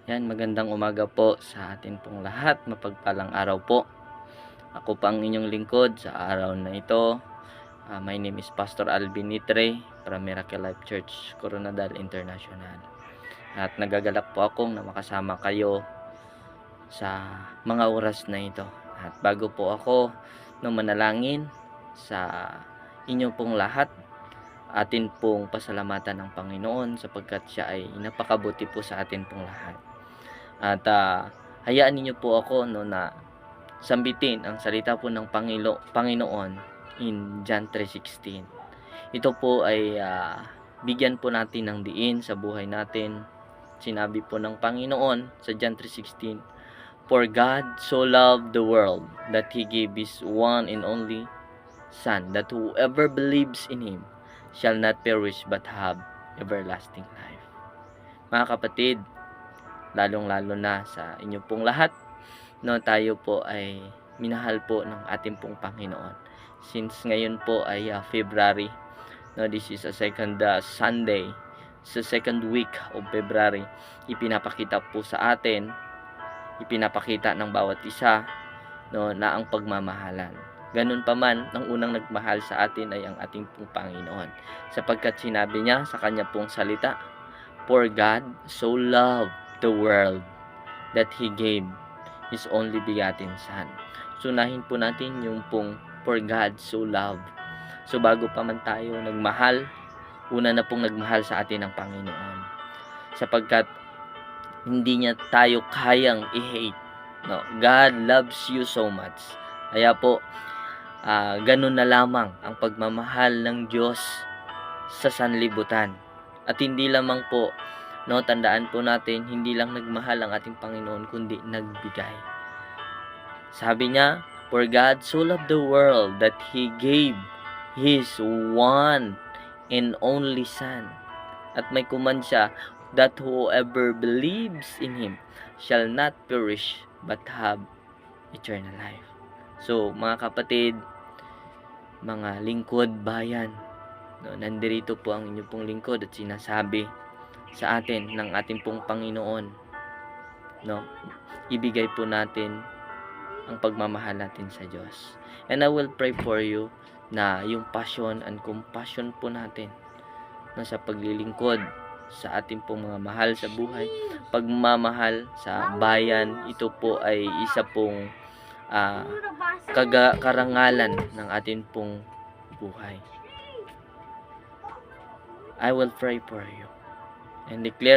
Yan, magandang umaga po sa atin pong lahat. Mapagpalang araw po. Ako pa ang inyong lingkod sa araw na ito. My name is Pastor Alvin Nitre from Miracle Life Church, Coronadal International. At nagagalak po akong na makasama kayo sa mga oras na ito. At bago po ako manalangin sa inyo pong lahat, atin pong pasalamatan ng Panginoon sapagkat siya ay napakabuti po sa atin pong lahat. At hayaan niyo po ako na sambitin ang salita po ng Panginoon in John 3:16. Ito po ay bigyan po natin ng diin sa buhay natin. Sinabi po ng Panginoon sa John 3:16, "For God so loved the world that He gave His one and only Son, that whoever believes in Him shall not perish but have everlasting life." Mga kapatid, lalong-lalo na sa inyo pong lahat, tayo po ay minahal po ng ating pong Panginoon. Since ngayon po ay February, this is a second Sunday, sa second week of February, ipinapakita po sa atin, ipinapakita ng bawat isa na ang pagmamahalan. Ganun pa man, ang unang nagmahal sa atin ay ang ating pong Panginoon, sapagkat sinabi niya sa kanya pong salita, "For God so loved the world that He gave His only begotten Son." Sunahin po natin yung pong "For God so loved." So bago pa man tayo nagmahal, una na pong nagmahal sa atin ang Panginoon, sapagkat hindi niya tayo kayang i-hate. God loves you so much. Kaya po, ganun na lamang ang pagmamahal ng Diyos sa sanlibutan. At hindi lamang po, tandaan po natin, hindi lang nagmahal ang ating Panginoon, kundi nagbigay. Sabi niya, "For God so loved the world that He gave His one and only Son." At may command siya, "That whoever believes in Him shall not perish but have eternal life." So, mga kapatid, mga lingkod bayan, nandirito po ang inyong pong lingkod at sinasabi sa atin ng ating pong Panginoon, ibigay po natin ang pagmamahal natin sa Diyos. And I will pray for you na yung passion and compassion po natin sa paglilingkod sa ating pong mga mahal sa buhay, pagmamahal sa bayan, ito po ay isa pong karangalan ng ating pong buhay. I will pray for you and declare